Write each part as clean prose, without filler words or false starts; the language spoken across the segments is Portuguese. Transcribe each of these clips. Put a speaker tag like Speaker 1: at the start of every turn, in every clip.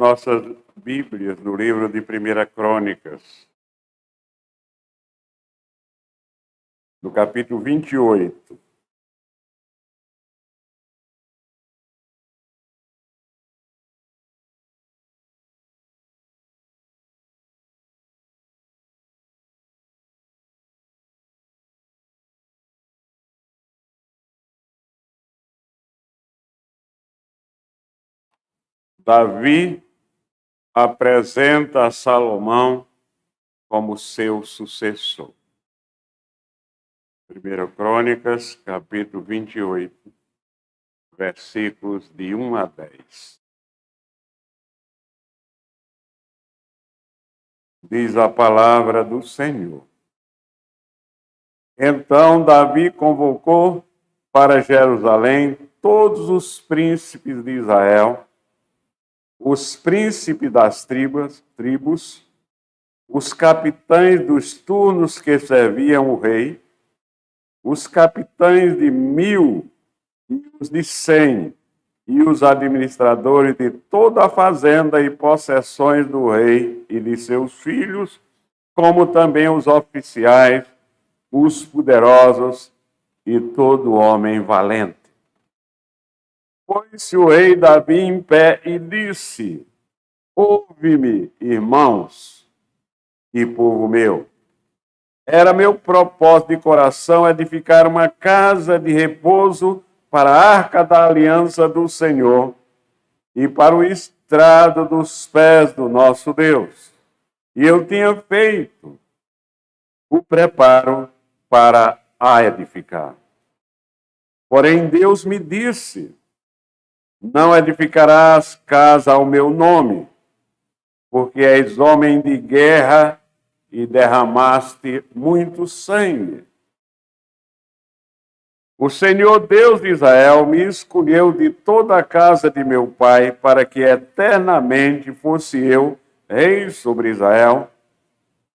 Speaker 1: nossas Bíblias no livro de 1 Crônicas, no capítulo 28. Davi apresenta a Salomão como seu sucessor. 1 Crônicas, capítulo 28, versículos de 1 a 10. Diz a palavra do Senhor. Então Davi convocou para Jerusalém todos os príncipes de Israel, os príncipes das tribos, os capitães dos turnos que serviam o rei, os capitães de 1000 e os de 100, e os administradores de toda a fazenda e possessões do rei e de seus filhos, como também os oficiais, os poderosos e todo homem valente. Pôs-se o rei Davi em pé e disse: ouve-me, irmãos e povo meu. Era meu propósito de coração edificar uma casa de repouso para a arca da aliança do Senhor e para o estrado dos pés do nosso Deus. E eu tinha feito o preparo para a edificar. Porém, Deus me disse: não edificarás casa ao meu nome, porque és homem de guerra e derramaste muito sangue. O Senhor Deus de Israel me escolheu de toda a casa de meu pai para que eternamente fosse eu rei sobre Israel,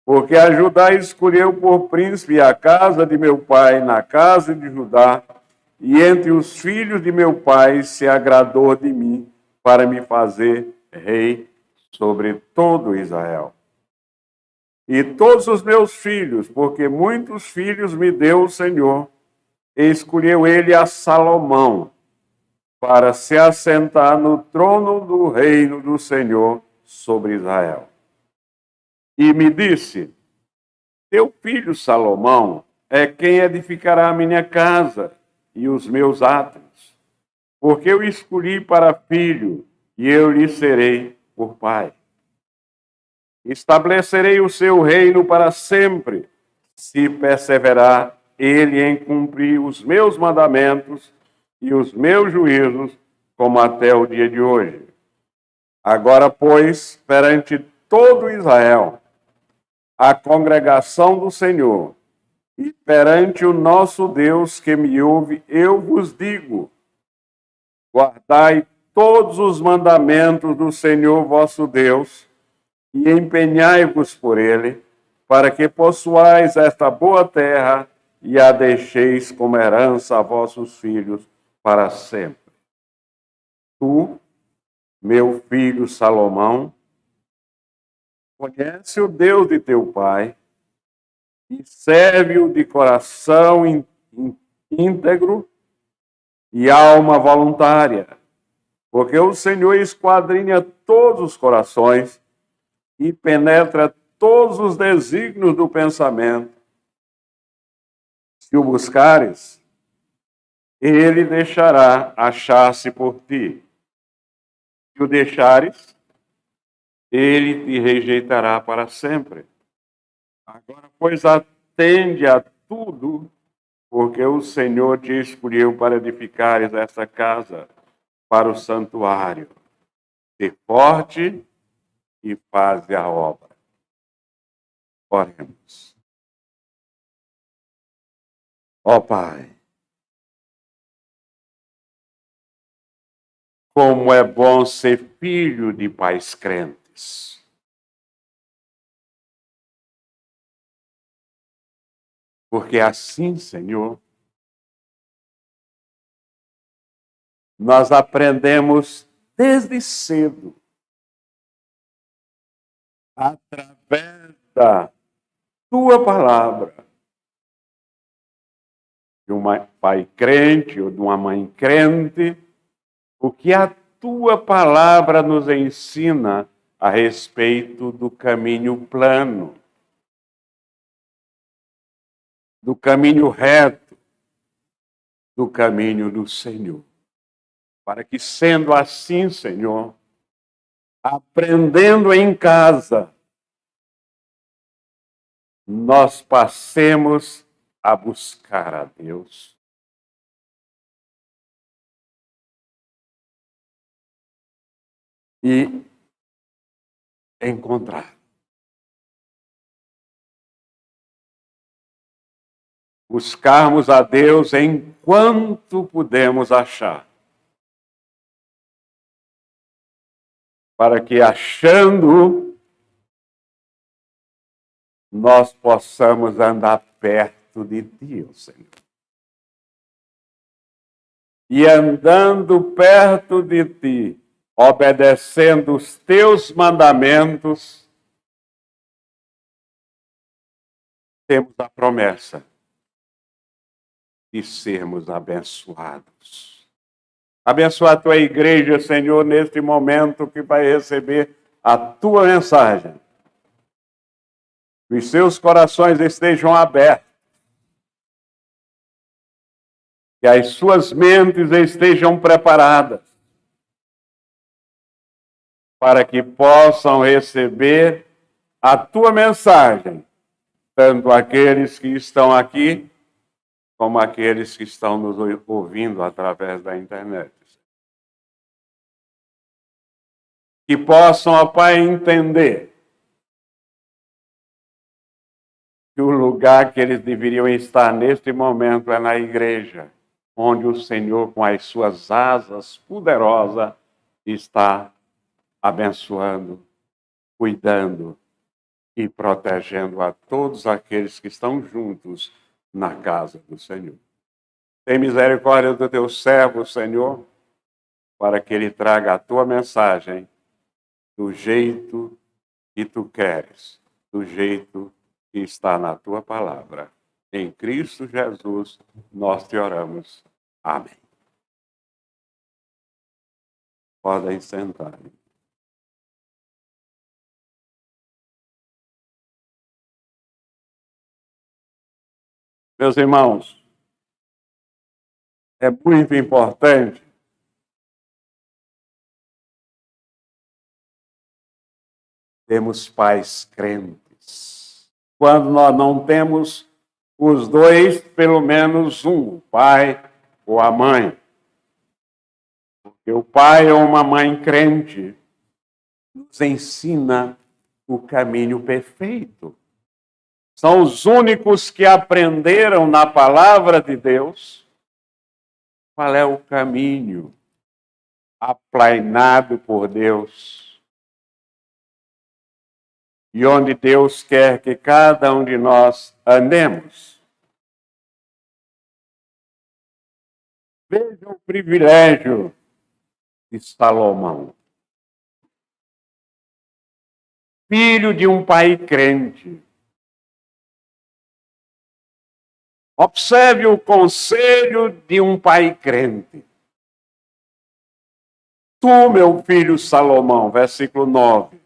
Speaker 1: porque a Judá escolheu por príncipe a casa de meu pai na casa de Judá, e entre os filhos de meu pai se agradou de mim para me fazer rei sobre todo Israel. E todos os meus filhos, porque muitos filhos me deu o Senhor, e escolheu ele a Salomão para se assentar no trono do reino do Senhor sobre Israel. E me disse: teu filho Salomão é quem edificará a minha casa e os meus átrios, porque eu escolhi para filho e eu lhe serei por pai. Estabelecerei o seu reino para sempre, se perseverar ele em cumprir os meus mandamentos e os meus juízos, como até o dia de hoje. Agora, pois, perante todo Israel, a congregação do Senhor, e perante o nosso Deus que me ouve, eu vos digo: guardai todos os mandamentos do Senhor vosso Deus, e empenhai-vos por ele, para que possuais esta boa terra e a deixeis como herança a vossos filhos para sempre. Tu, meu filho Salomão, conhece o Deus de teu pai e serve-o de coração íntegro e alma voluntária, porque o Senhor esquadrinha todos os corações e penetra todos os desígnios do pensamento. Se o buscares, ele deixará achar-se por ti. Se o deixares, ele te rejeitará para sempre. Agora, pois, atende a tudo, porque o Senhor te escolheu para edificares esta casa para o santuário. Ser forte e faze a obra. Oremos. Ó Pai, como é bom ser filho de pais crentes. Porque assim, Senhor, nós aprendemos desde cedo através da tua palavra, de um pai crente ou de uma mãe crente, o que a tua palavra nos ensina a respeito do caminho plano, do caminho reto, do caminho do Senhor. Para que, sendo assim, Senhor, aprendendo em casa, nós passemos a buscar a Deus. E encontrar. Buscarmos a Deus enquanto podemos achar. Para que, achando, nós possamos andar perto de Ti, Senhor. E andando perto de Ti, obedecendo os Teus mandamentos, temos a promessa de sermos abençoados. Abençoa a Tua igreja, Senhor, neste momento que vai receber a Tua mensagem. Que os seus corações estejam abertos. Que as suas mentes estejam preparadas para que possam receber a tua mensagem, tanto aqueles que estão aqui, como aqueles que estão nos ouvindo através da internet. Que possam, ó Pai, entender que o lugar que eles deveriam estar neste momento é na igreja, onde o Senhor, com as suas asas poderosas, está abençoando, cuidando e protegendo a todos aqueles que estão juntos na casa do Senhor. Tem misericórdia do teu servo, Senhor, para que ele traga a tua mensagem do jeito que tu queres, do jeito que está na tua palavra. Em Cristo Jesus, nós te oramos. Amém. Podem sentar. Meus irmãos, é muito importante termos pais crentes. Quando nós não temos os dois, pelo menos um, o pai ou a mãe. Porque o pai ou uma mãe crente nos ensina o caminho perfeito. São os únicos que aprenderam na palavra de Deus qual é o caminho aplainado por Deus e onde Deus quer que cada um de nós andemos. Veja o privilégio de Salomão, filho de um pai crente. Observe o conselho de um pai crente. Tu, meu filho Salomão, versículo 9,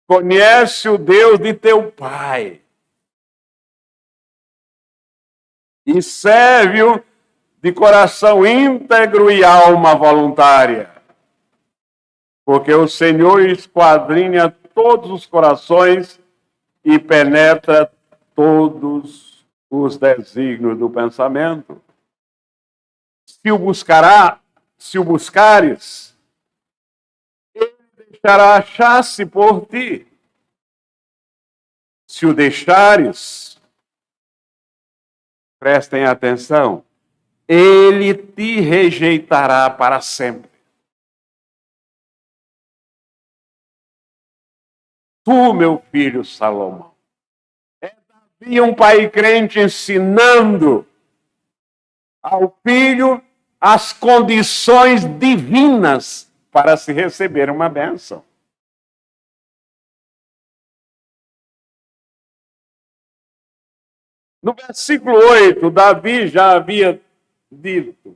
Speaker 1: conhece o Deus de teu pai e serve-o de coração íntegro e alma voluntária, porque o Senhor esquadrinha todos os corações e penetra todos os desígnios do pensamento. Se o buscares, ele deixará achar-se por ti. Se o deixares, prestem atenção, ele te rejeitará para sempre. Tu, meu filho Salomão, e um pai crente ensinando ao filho as condições divinas para se receber uma bênção. No versículo 8, Davi já havia dito: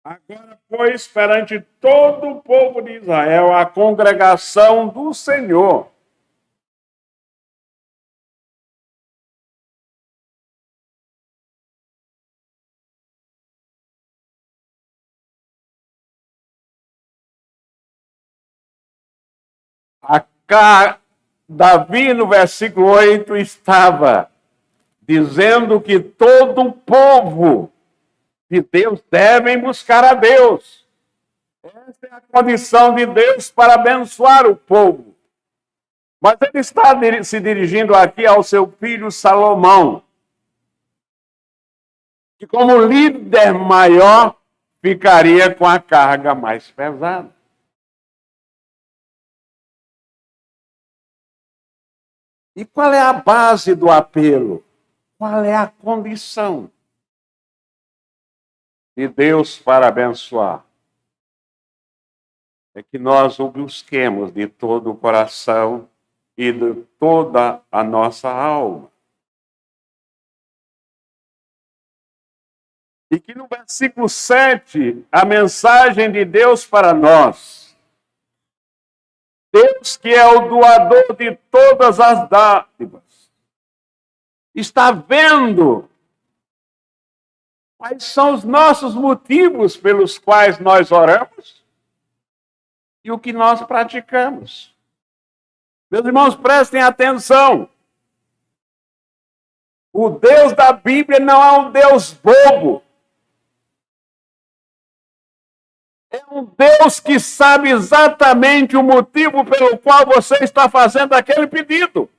Speaker 1: agora, pois, perante todo o povo de Israel, a congregação do Senhor, Davi, no versículo 8, estava dizendo que todo o povo de Deus devem buscar a Deus. Essa é a condição de Deus para abençoar o povo. Mas ele está se dirigindo aqui ao seu filho Salomão, que como líder maior ficaria com a carga mais pesada. E qual é a base do apelo? Qual é a condição de Deus para abençoar? É que nós o busquemos de todo o coração e de toda a nossa alma. E que no versículo 7, a mensagem de Deus para nós, Deus que é o doador de todas as dádivas, está vendo quais são os nossos motivos pelos quais nós oramos e o que nós praticamos. Meus irmãos, prestem atenção. O Deus da Bíblia não é um Deus bobo. É um Deus que sabe exatamente o motivo pelo qual você está fazendo aquele pedido.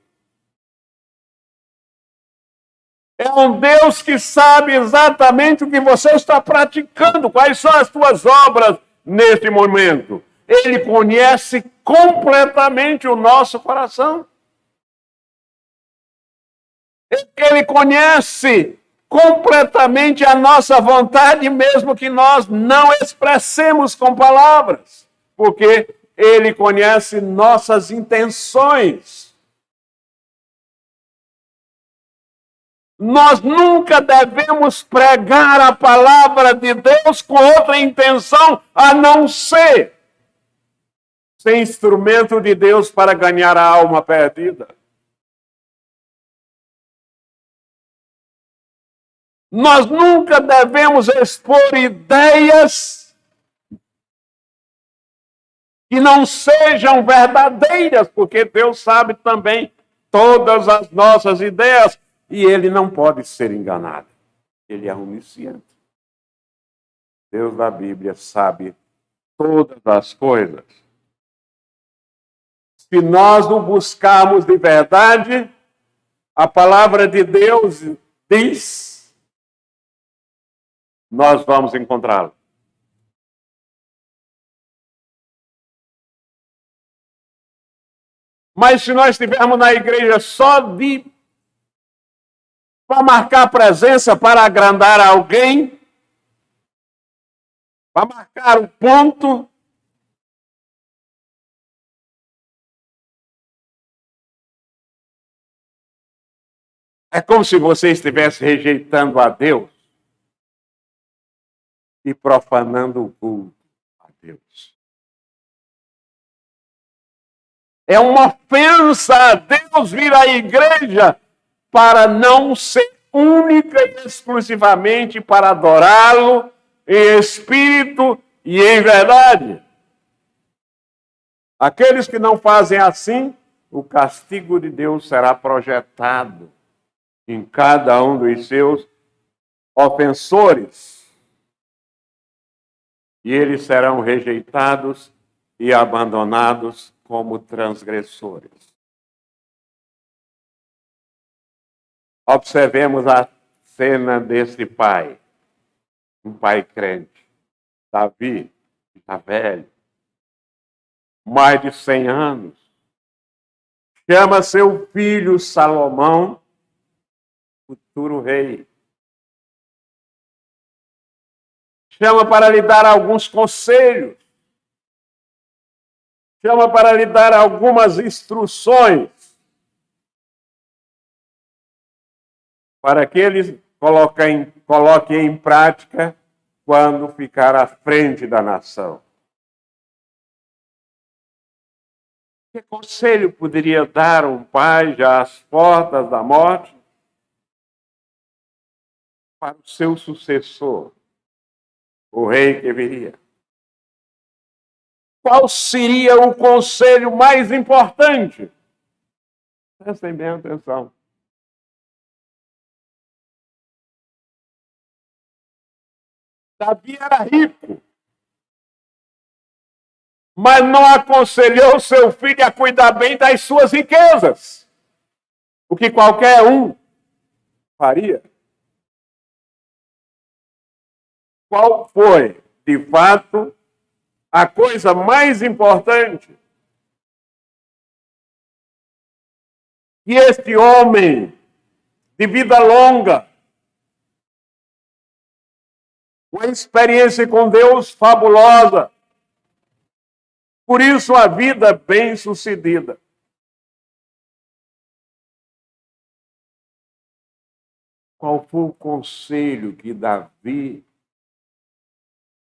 Speaker 1: É um Deus que sabe exatamente o que você está praticando, quais são as suas obras neste momento. Ele conhece completamente o nosso coração. Ele conhece completamente a nossa vontade, mesmo que nós não expressemos com palavras, porque Ele conhece nossas intenções. Nós nunca devemos pregar a palavra de Deus com outra intenção a não ser instrumento de Deus para ganhar a alma perdida. Nós nunca devemos expor ideias que não sejam verdadeiras, porque Deus sabe também todas as nossas ideias e Ele não pode ser enganado. Ele é onisciente. Deus da Bíblia sabe todas as coisas. Se nós o buscarmos de verdade, a palavra de Deus diz, nós vamos encontrá-lo. Mas se nós estivermos na igreja só para marcar presença, para agrandar alguém, para marcar o ponto, é como se você estivesse rejeitando a Deus e profanando o culto a Deus. É uma ofensa a Deus vir à igreja para não ser única e exclusivamente para adorá-lo em espírito e em verdade. Aqueles que não fazem assim, o castigo de Deus será projetado em cada um dos seus ofensores. E eles serão rejeitados e abandonados como transgressores. Observemos a cena desse pai, um pai crente, Davi, já velho, mais de 100 anos, chama seu filho Salomão, futuro rei. Chama para lhe dar alguns conselhos, chama para lhe dar algumas instruções. para que ele coloque em prática quando ficar à frente da nação. Que conselho poderia dar um pai já às portas da morte para o seu sucessor, o rei que viria? Qual seria o conselho mais importante? Prestem bem atenção. Davi era rico, mas não aconselhou seu filho a cuidar bem das suas riquezas, o que qualquer um faria. Qual foi, de fato, a coisa mais importante que este homem de vida longa, uma experiência com Deus fabulosa, por isso a vida bem-sucedida. Qual foi o conselho que Davi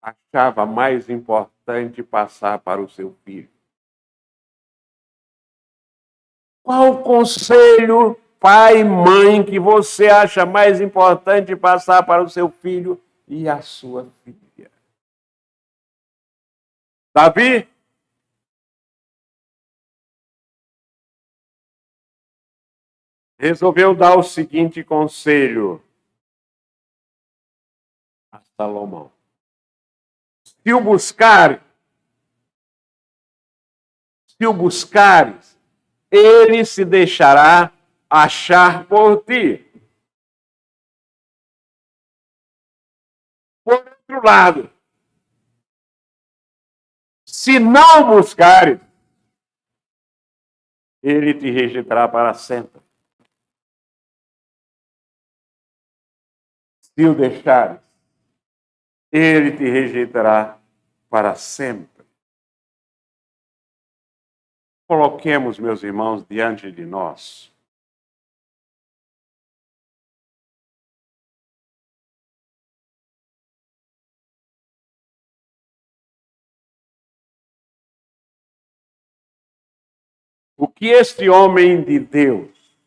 Speaker 1: achava mais importante passar para o seu filho? Qual o conselho, pai e mãe, que você acha mais importante passar para o seu filho e a sua filha? Davi resolveu dar o seguinte conselho a Salomão: se o buscares, ele se deixará achar por ti. Por outro lado, se não buscares, ele te rejeitará para sempre. Se o deixares, ele te rejeitará para sempre. Coloquemos, meus irmãos, diante de nós o que este homem de Deus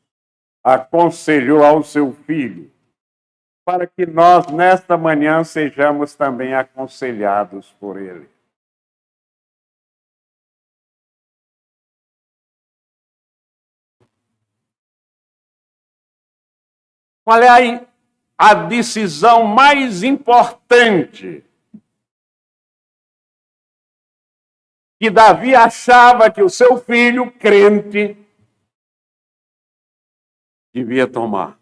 Speaker 1: aconselhou ao seu filho, para que nós, nesta manhã, sejamos também aconselhados por ele. Qual é a decisão mais importante que Davi achava que o seu filho crente devia tomar?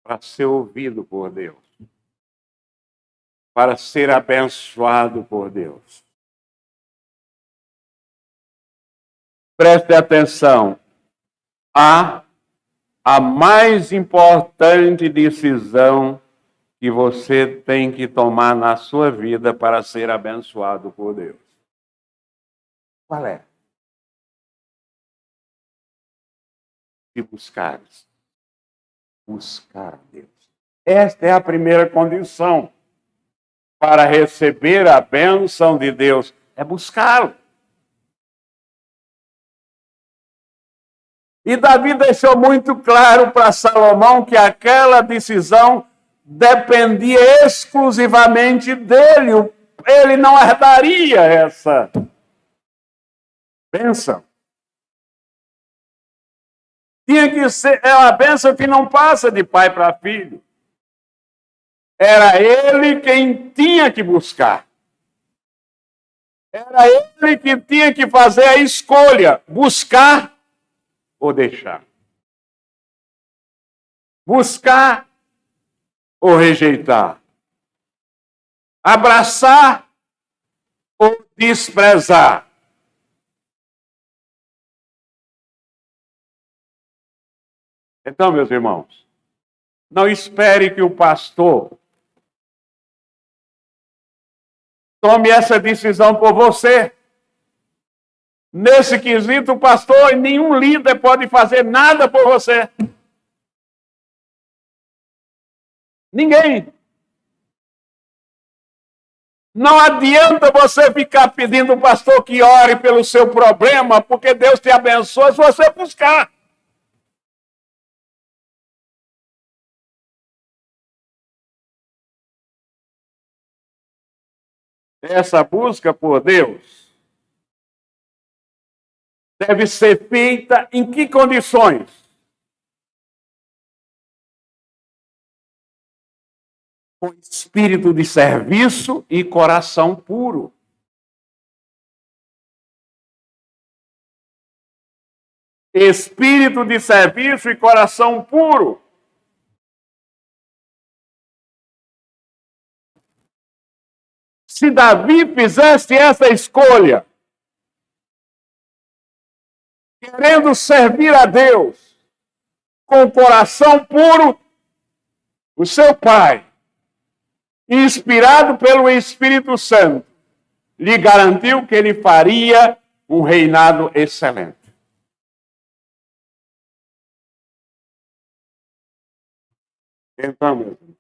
Speaker 1: Para ser ouvido por Deus, para ser abençoado por Deus. Preste atenção, a mais importante decisão que você tem que tomar na sua vida para ser abençoado por Deus. Qual é? Se buscares. Buscar a Deus. Esta é a primeira condição para receber a bênção de Deus, é buscá-lo. E Davi deixou muito claro para Salomão que aquela decisão dependia exclusivamente dele. Ele não herdaria essa bênção. Tinha que ser uma bênção que não passa de pai para filho. Era ele quem tinha que buscar. Era ele que tinha que fazer a escolha, buscar ou deixar. Buscar ou rejeitar. Abraçar ou desprezar. Então, meus irmãos, não espere que o pastor tome essa decisão por você. Nesse quesito, pastor, nenhum líder pode fazer nada por você. Ninguém. Não adianta você ficar pedindo ao pastor que ore pelo seu problema, porque Deus te abençoa se você buscar. Essa busca por Deus deve ser feita em que condições? Com espírito de serviço e coração puro. Espírito de serviço e coração puro. Se Davi fizesse essa escolha, querendo servir a Deus, com o coração puro, o seu pai, inspirado pelo Espírito Santo, lhe garantiu que ele faria um reinado excelente. Então, meu irmão,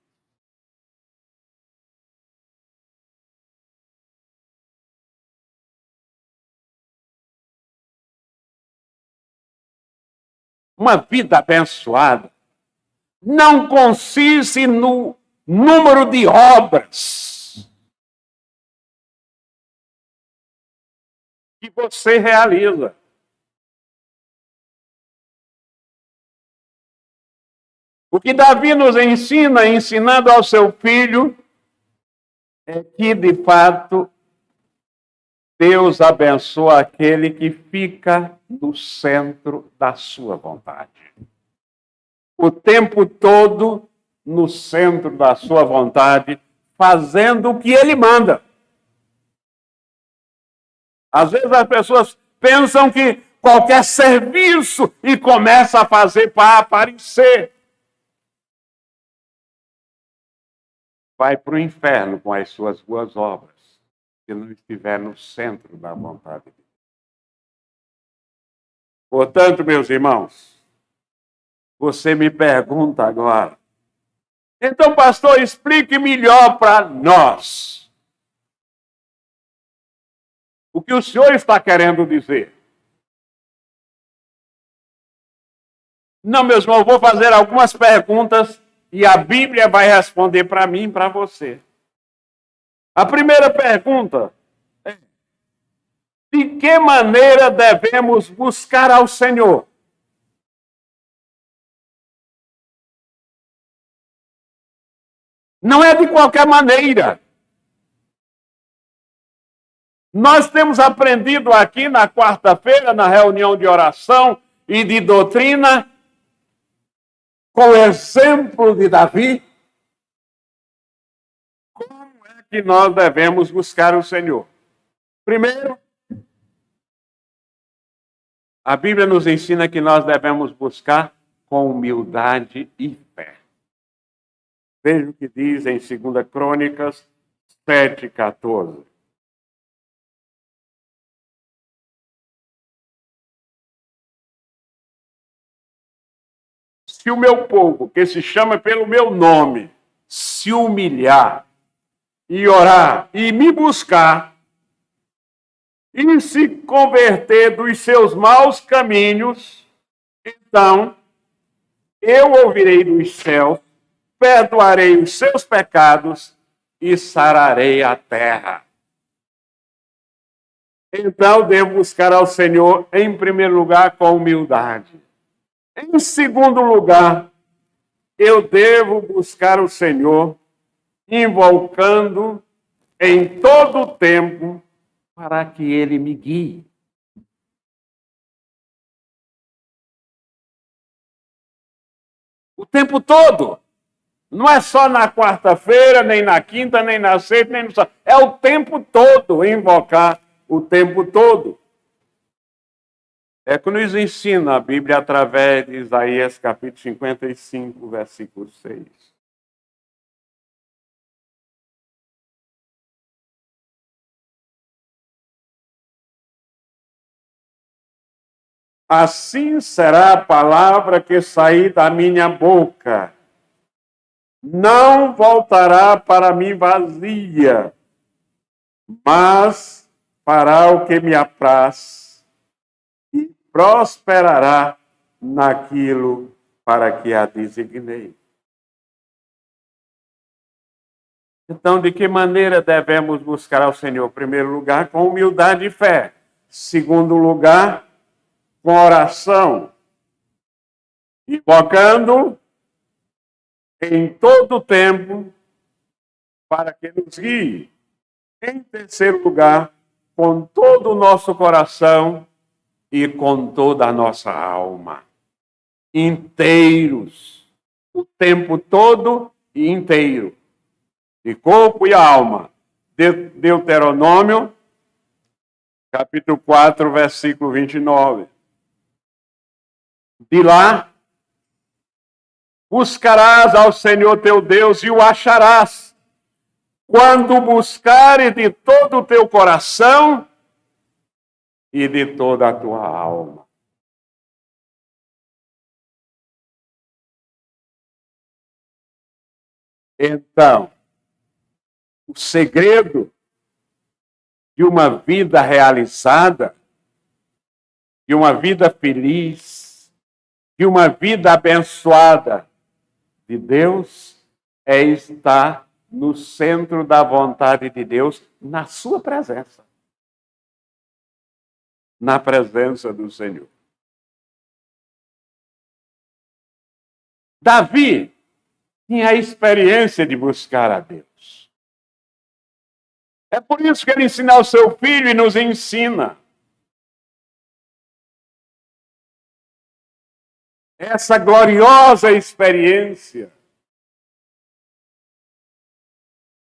Speaker 1: uma vida abençoada não consiste no número de obras que você realiza. O que Davi nos ensina, ensinando ao seu filho, é que, de fato, Deus abençoa aquele que fica no centro da sua vontade. O tempo todo no centro da sua vontade, fazendo o que ele manda. Às vezes as pessoas pensam que qualquer serviço e começa a fazer para aparecer. Vai para o inferno com as suas boas obras, se não estiver no centro da vontade de Deus. Portanto, meus irmãos, você me pergunta agora, então, pastor, explique melhor para nós o que o senhor está querendo dizer. Não, meus irmãos, vou fazer algumas perguntas e a Bíblia vai responder para mim e para você. A primeira pergunta é: de que maneira devemos buscar ao Senhor? Não é de qualquer maneira. Nós temos aprendido aqui na quarta-feira, na reunião de oração e de doutrina, com o exemplo de Davi, como é que nós devemos buscar o Senhor. Primeiro, a Bíblia nos ensina que nós devemos buscar com humildade e fé. Veja o que diz em 2 Crônicas 7:14. Se o meu povo, que se chama pelo meu nome, se humilhar e orar e me buscar e se converter dos seus maus caminhos, então eu ouvirei dos céus, perdoarei os seus pecados e sararei a terra. Então devo buscar ao Senhor, em primeiro lugar, com humildade. Em segundo lugar, eu devo buscar o Senhor, invocando em todo o tempo para que Ele me guie. O tempo todo. Não é só na quarta-feira, nem na quinta, nem na sexta, nem no sábado. É o tempo todo, invocar o tempo todo. É que nos ensina a Bíblia através de Isaías capítulo 55, versículo 6. assim será a palavra que sair da minha boca. Não voltará para mim vazia, mas fará o que me apraz e prosperará naquilo para que a designei. Então, de que maneira devemos buscar ao Senhor? Em primeiro lugar, com humildade e fé. Segundo lugar, com oração. Invocando em todo o tempo para que nos guie. Em terceiro lugar, com todo o nosso coração e com toda a nossa alma. Inteiros. O tempo todo e inteiro. De corpo e alma. Deuteronômio, capítulo 4, versículo 29. De lá, buscarás ao Senhor teu Deus e o acharás, quando buscares de todo o teu coração e de toda a tua alma. Então, o segredo de uma vida realizada, de uma vida feliz, de uma vida abençoada de Deus, é estar no centro da vontade de Deus, na sua presença. Na presença do Senhor. Davi tinha a experiência de buscar a Deus. É por isso que ele ensina ao seu filho e nos ensina. Essa gloriosa experiência.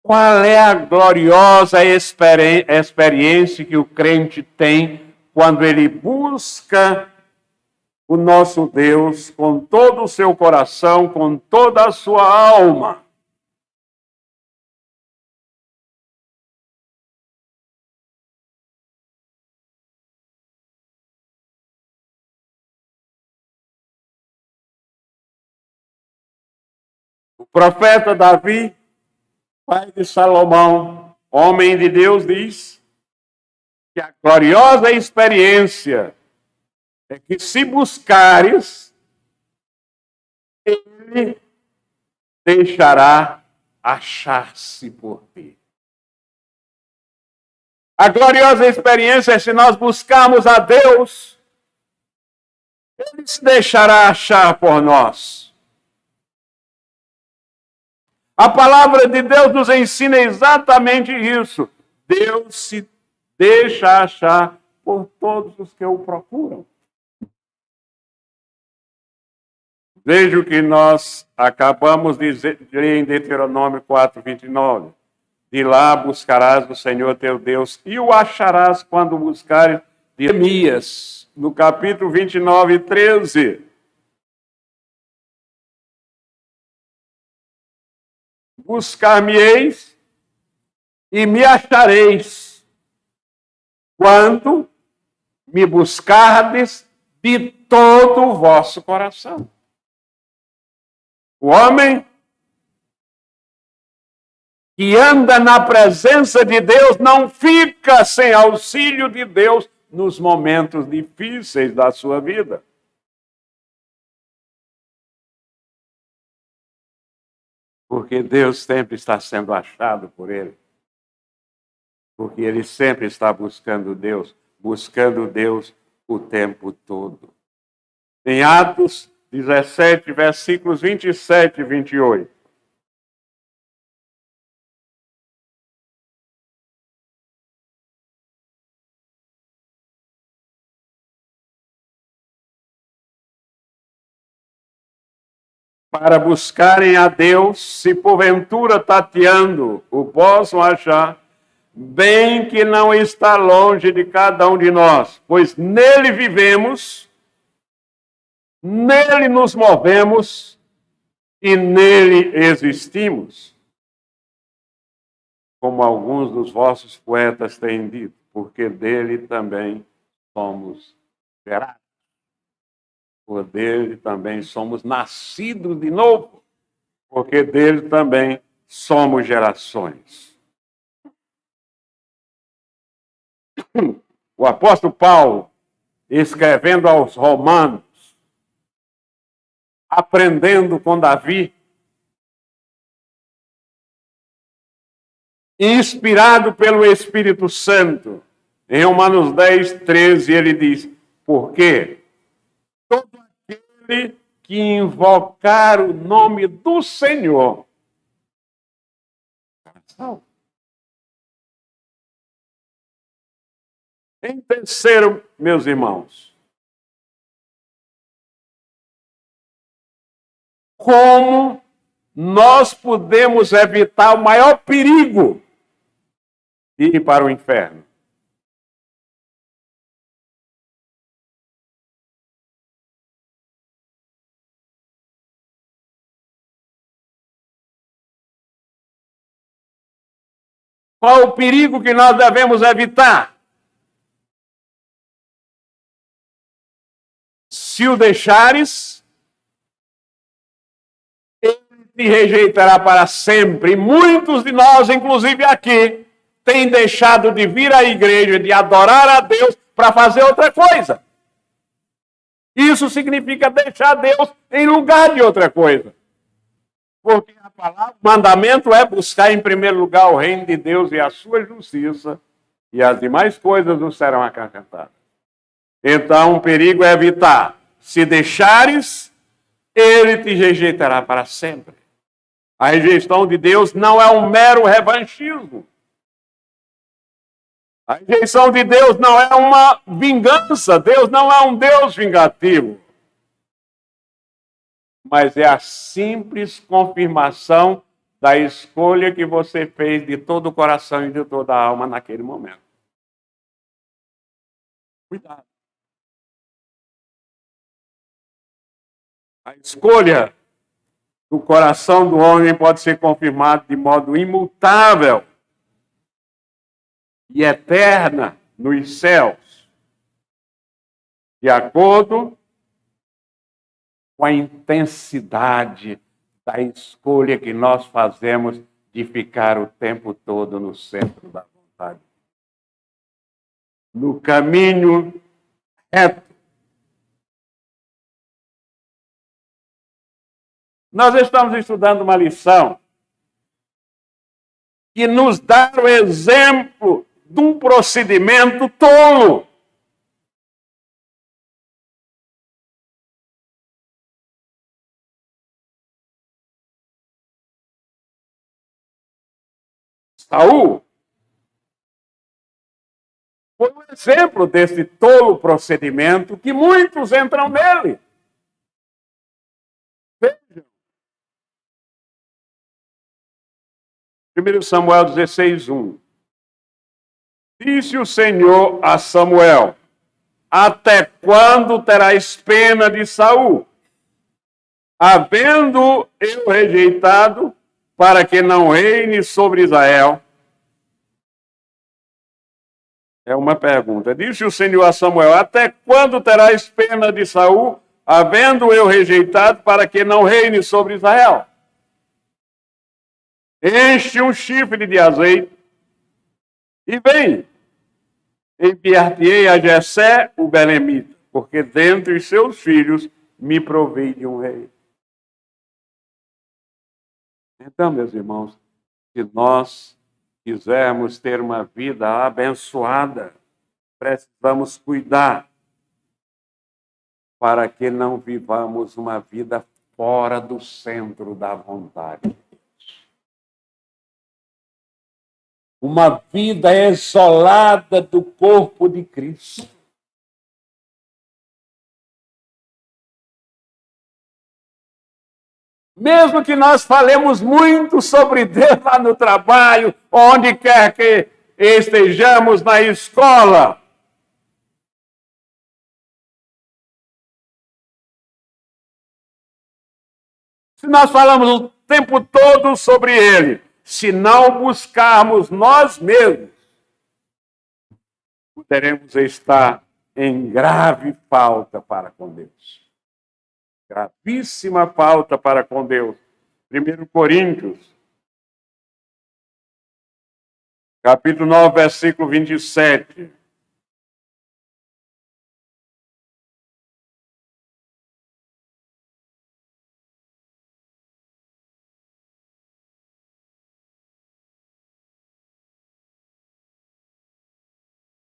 Speaker 1: Qual é a gloriosa experiência que o crente tem quando ele busca o nosso Deus com todo o seu coração, com toda a sua alma? O profeta Davi, pai de Salomão, homem de Deus, diz que a gloriosa experiência é que, se buscares, ele deixará achar-se por ti. A gloriosa experiência é se nós buscarmos a Deus, ele se deixará achar por nós. A palavra de Deus nos ensina exatamente isso. Deus se deixa achar por todos os que o procuram. Veja o que nós acabamos de dizer em Deuteronômio 4, 29. De lá buscarás o Senhor teu Deus e o acharás quando buscares. De Jeremias, no capítulo 29, 13. Buscar-me-eis e me achareis, quando me buscardes de todo o vosso coração. O homem que anda na presença de Deus não fica sem auxílio de Deus nos momentos difíceis da sua vida. Porque Deus sempre está sendo achado por ele. Porque ele sempre está buscando Deus o tempo todo. Em Atos 17, versículos 27 e 28. Para buscarem a Deus, se porventura tateando o possam achar, bem que não está longe de cada um de nós, pois nele vivemos, nele nos movemos e nele existimos. Como alguns dos vossos poetas têm dito, porque dele também somos gerados. por dele também somos nascidos de novo, porque dele também somos gerações. O apóstolo Paulo, escrevendo aos Romanos, aprendendo com Davi, inspirado pelo Espírito Santo, em Romanos 10, 13, ele diz: porque todo aquele que invocar o nome do Senhor será salvo. Em terceiro, meus irmãos, como nós podemos evitar o maior perigo de ir para o inferno? Qual o perigo que nós devemos evitar? Se o deixares, ele te rejeitará para sempre. E muitos de nós, inclusive aqui, têm deixado de vir à igreja, de adorar a Deus para fazer outra coisa. Isso significa deixar Deus em lugar de outra coisa. Porque a palavra, o mandamento é buscar em primeiro lugar o reino de Deus e a sua justiça, e as demais coisas nos serão acrescentadas. Então, o perigo é evitar. Se deixares, ele te rejeitará para sempre. A rejeição de Deus não é um mero revanchismo. A rejeição de Deus não é uma vingança. Deus não é um Deus vingativo. Mas é a simples confirmação da escolha que você fez de todo o coração e de toda a alma naquele momento. Cuidado. A escolha do coração do homem pode ser confirmada de modo imutável e eterna nos céus, de acordo com a intensidade da escolha que nós fazemos de ficar o tempo todo no centro da vontade. No caminho reto. Nós estamos estudando uma lição que nos dá o exemplo de um procedimento tolo. Saul foi um exemplo desse tolo procedimento que muitos entram nele. Vejam. 1 Samuel 16, 1. Disse o Senhor a Samuel: até quando terás pena de Saul, havendo eu rejeitado, para que não reine sobre Israel? É uma pergunta. Disse o Senhor a Samuel: até quando terás pena de Saul, havendo eu rejeitado, para que não reine sobre Israel? Enche um chifre de azeite e vem. Enviar-te-ei a Jessé, o belemita, porque dentre os seus filhos me provei de um rei. Então, meus irmãos, se nós quisermos ter uma vida abençoada, precisamos cuidar para que não vivamos uma vida fora do centro da vontade de Deus. Uma vida isolada do corpo de Cristo. Mesmo que nós falemos muito sobre Deus lá no trabalho, onde quer que estejamos, na escola, se nós falamos o tempo todo sobre Ele, se não buscarmos nós mesmos, poderemos estar em grave falta para com Deus. Gravíssima falta para com Deus. 1 Coríntios, capítulo 9, versículo 27.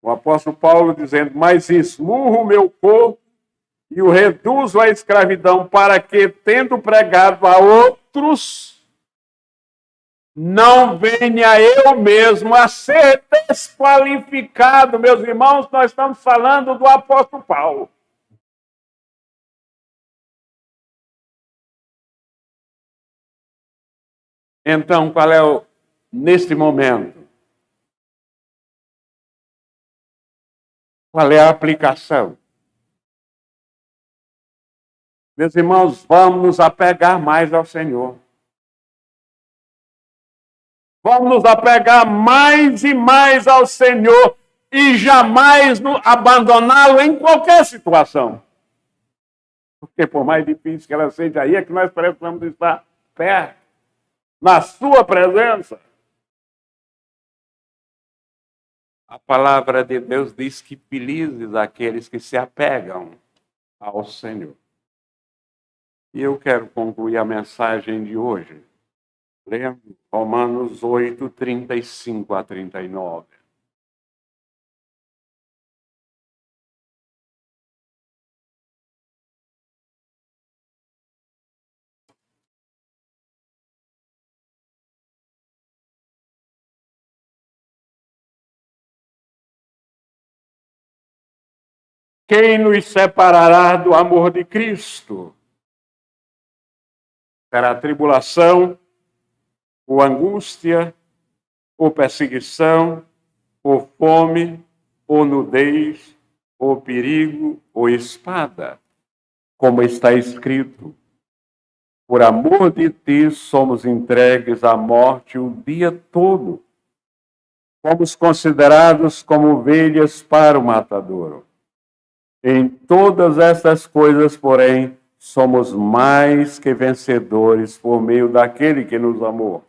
Speaker 1: O apóstolo Paulo dizendo: mas esmurro o meu corpo e o reduzo à escravidão, para que, tendo pregado a outros, não venha eu mesmo a ser desqualificado. Meus irmãos, nós estamos falando do apóstolo Paulo. Então, qual é neste momento? Qual é a aplicação? Meus irmãos, vamos nos apegar mais ao Senhor. Vamos nos apegar mais e mais ao Senhor e jamais abandoná-lo em qualquer situação. Porque por mais difícil que ela seja, aí é que nós precisamos estar perto, na sua presença. A palavra de Deus diz que felizes aqueles que se apegam ao Senhor. E eu quero concluir a mensagem de hoje, lendo Romanos 8, 35 a 39. Quem nos separará do amor de Cristo? Será tribulação, ou angústia, ou perseguição, ou fome, ou nudez, ou perigo, ou espada. Como está escrito: por amor de ti somos entregues à morte o dia todo. Fomos considerados como ovelhas para o matadouro. Em todas estas coisas, porém, somos mais que vencedores por meio daquele que nos amou.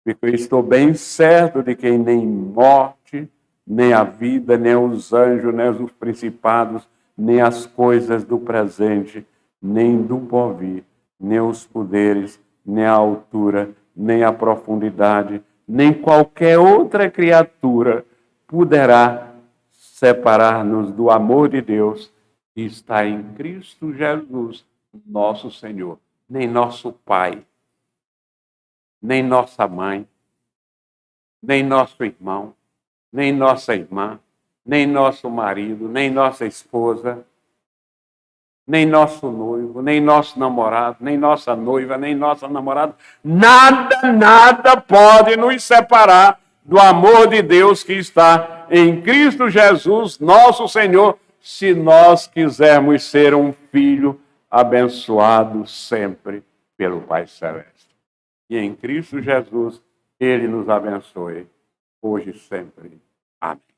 Speaker 1: Porque eu estou bem certo de que nem morte, nem a vida, nem os anjos, nem os principados, nem as coisas do presente, nem do porvir, nem os poderes, nem a altura, nem a profundidade, nem qualquer outra criatura poderá separar-nos do amor de Deus que está em Cristo Jesus, nosso Senhor. Nem nosso pai, nem nossa mãe, nem nosso irmão, nem nossa irmã, nem nosso marido, nem nossa esposa, nem nosso noivo, nem nosso namorado, nem nossa noiva, nem nossa namorada. Nada pode nos separar do amor de Deus que está em Cristo Jesus, nosso Senhor, se nós quisermos ser um filho abençoado sempre pelo Pai Celeste. E em Cristo Jesus, Ele nos abençoe, hoje e sempre. Amém.